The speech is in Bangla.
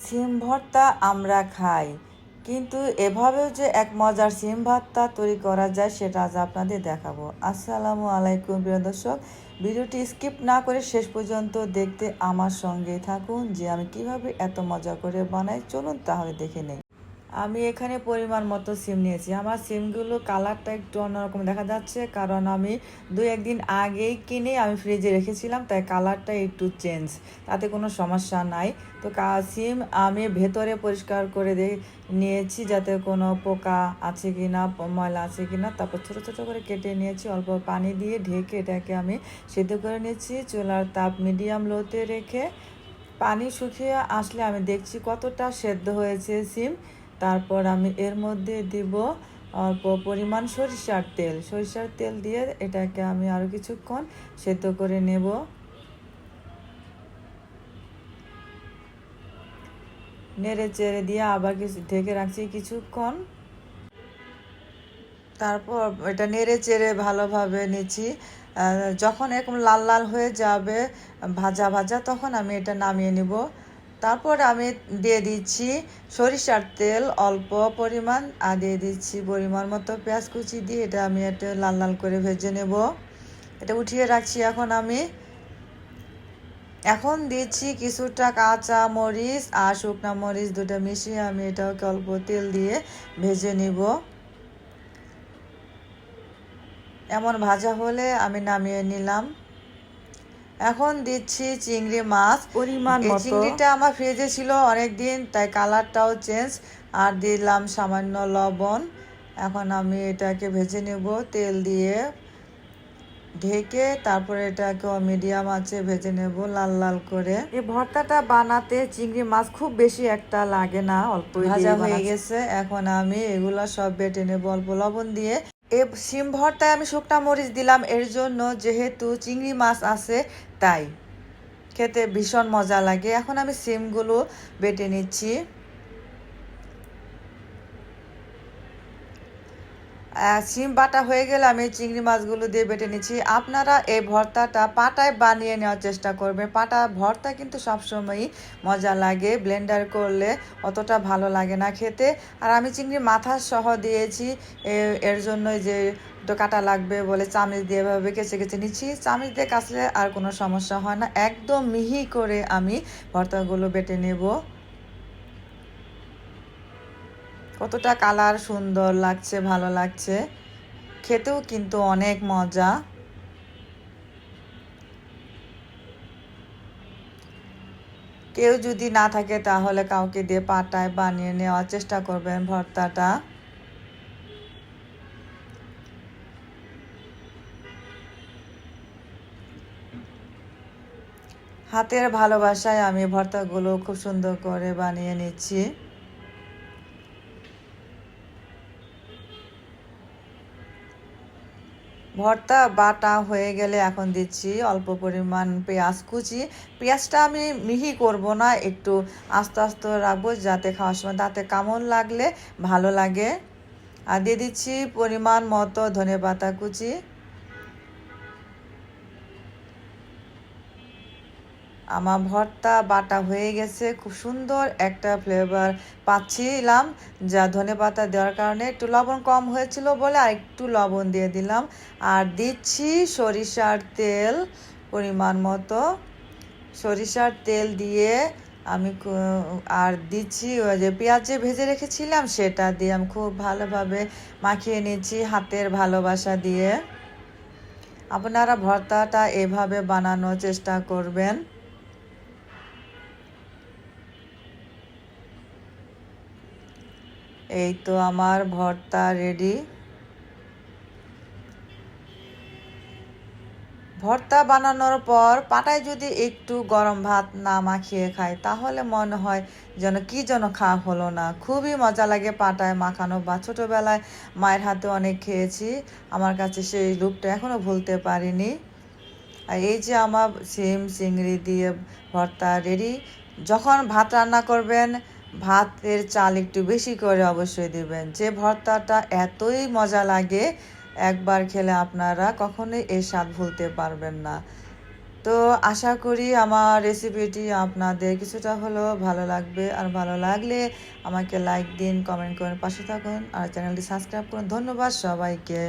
সিম ভর্তা আমরা খাই, কিন্তু এভাবেও যে এক মজার সিম ভর্তা তৈরি করা যায় সেটা আজ আপনাদের দেখাবো। আসসালামু আলাইকুম প্রিয় দর্শক, ভিডিওটি স্কিপ না করে শেষ পর্যন্ত দেখতে আমার সঙ্গেই থাকুন যে আমি কিভাবে এত মজা করে বানাই। চলুন তাহলে দেখে নেই। আমি এখানে পরিমাণ মতো সিম নিয়েছি। আমার সিমগুলো কালারটা একটু অন্যরকম দেখা যাচ্ছে, কারণ আমি 2-1 দিন আগেই কিনে আমি ফ্রিজে রেখেছিলাম, তাই কালারটা একটু চেঞ্জ, তাতে কোনো সমস্যা নাই। তো সিম আমি ভেতরে পরিষ্কার করে নিয়েছি, যাতে কোনো পোকা আছে কি না, ময়লা আছে কি না। তারপর ছোটো ছোটো করে কেটে নিয়েছি, অল্প পানি দিয়ে ঢেকে এটাকে আমি সিদ্ধ করে নিয়েছি। চুলার তাপ মিডিয়াম লোতে রেখে পানি শুকিয়ে আসলে আমি দেখছি কতটা সেদ্ধ হয়েছে সিম। তারপর আমি এর মধ্যে দিব অল্প পরিমাণ সরিষার তেল দিয়ে এটাকে আমি আরও কিছুক্ষণ সেদ্ধ করে নেব। নেড়ে চেড়ে দিয়ে আবার ঢেকে রাখছি কিছুক্ষণ। তারপর এটা নেড়ে চেড়ে ভালোভাবে নিচ্ছি। যখন এরকম লাল লাল হয়ে যাবে, ভাজা ভাজা, তখন আমি এটা নামিয়ে নিব। তারপর আমি দিয়ে দিচ্ছি সরিষার তেল অল্প পরিমাণ, আর দিয়ে দিচ্ছি পরিমাণ মতো পেঁয়াজ কুচি দিয়ে এটা আমি একটা লাল লাল করে ভেজে নেব। এটা উঠিয়ে রাখছি। এখন দিচ্ছি কিছুটা কাঁচা মরিচ আর শুকনা মরিচ দুটো মিশিয়ে আমি এটাকে অল্প তেল দিয়ে ভেজে নিব। এমন ভাজা হলে আমি নামিয়ে নিলাম। এখন দিচ্ছি চিংড়ি মাছ পরিমাণ মতো। চিংড়িটা আমার ফ্রিজে ছিল অনেক দিন, তাই কালারটাও চেঞ্জ। আর দিলাম সামান্য লবণ। এখন আমি এটাকে ভেজে নেব তেল দিয়ে ঢেকে। তারপরে এটাকে মিডিয়াম আঁচে ভেজে নেব লাল লাল করে। এই ভর্তাটা বানাতে চিংড়ি মাছ খুব বেশি একটা লাগে না, অল্প ভাজা হয়ে গেছে। এখন আমি এগুলো সব বেটে নেব অল্প লবণ দিয়ে। এই সিম ভর্তায় আমি শুকনা মরিচ দিলাম এর জন্য, যেহেতু চিংড়ি মাছ আছে তাই খেতে ভীষণ মজা লাগে। এখন আমি সিমগুলো বেটে নিচ্ছি। সিম বাটা হয়ে গেলে আমি চিংড়ি মাছগুলো দিয়ে বেটে নিচ্ছি। আপনারা এই ভর্তাটা পাটায় বানিয়ে নেওয়ার চেষ্টা করবেন। পাটা ভর্তা কিন্তু সবসময়ই মজা লাগে, ব্লেন্ডার করলে অতটা ভালো লাগে না খেতে। আর আমি চিংড়ি মাথা সহ দিয়েছি, এর জন্যই যে একটু কাটা লাগবে বলে চামচ দিয়ে এভাবে কেচে কেচে নিচ্ছি। চামচ দিয়ে কাচলে আর কোনো সমস্যা হয় না। একদম মিহি করে আমি ভর্তাগুলো বেটে নেব। কতটা কালার সুন্দর লাগছে, ভালো লাগছে, খেতেও কিন্তু অনেক মজা। কেউ যদি না থাকে তাহলে কাউকে দিয়ে পাটায় বানিয়ে নেওয়ার চেষ্টা করবেন ভর্তাটা। হাতের ভালোবাসায় আমি ভর্তাগুলো খুব সুন্দর করে বানিয়ে নিচ্ছি। ভর্তা বাটা হয়ে গেলে এখন দিচ্ছি অল্প পরিমাণ পেঁয়াজ কুচি। পেঁয়াজটা আমি মিহি করব না, একটু আস্তে আস্তে রাখবো, যাতে খাওয়ার সময় দাঁতে কামড় লাগলে ভালো লাগে। আর দিয়ে দিচ্ছি পরিমাণ মতো ধনেপাতা কুচি। আমার ভর্তা বাটা হয়ে গেছে, খুব সুন্দর একটা ফ্লেভার পাচ্ছিলাম, যা ধনেপাতা দেওয়ার কারণে। একটু লবণ কম হয়েছিল বলে আর একটু লবণ দিয়ে দিলাম। আর দিচ্ছি সরিষার তেল পরিমাণ মতো। সরিষার তেল দিয়ে আমি আর দিচ্ছি ওই যে পেঁয়াজ যে ভেজে রেখেছিলাম সেটা দিয়ে আমি খুব ভালোভাবে মাখিয়ে নিচ্ছি হাতের ভালোবাসা দিয়ে। আপনারা ভর্তাটা এভাবে বানানোর চেষ্টা করবেন। এই তো আমার ভর্তা রেডি। ভর্তা বানানোর পর পাটায় যদি একটু গরম ভাত না মাখিয়ে খাই, তাহলে মনে হয় যেন খাওয়া হলো না। খুবই মজা লাগে পাটায় মাখানো, বা ছোটোবেলায় মায়ের হাতে অনেক খেয়েছি। আমার কাছে সেই রূপটা এখনও ভুলতে পারিনি। আর এই যে আমার সিম চিংড়ি দিয়ে ভর্তা রেডি। যখন ভাত রান্না করবেন, ভাতের চাল একটু বেশি করে অবশ্যই দেবেন। যে ভর্তাটা এতই মজা লাগে, একবার খেলে আপনারা কখনোই এর স্বাদ ভুলতে পারবেন না। তো আশা করি আমার রেসিপিটি আপনাদের কিছুটা হলেও ভালো লাগবে, আর ভালো লাগলে আমাকে লাইক দিন, কমেন্ট করুন, পাশে থাকুন আর চ্যানেলটি সাবস্ক্রাইব করুন। ধন্যবাদ সবাইকে।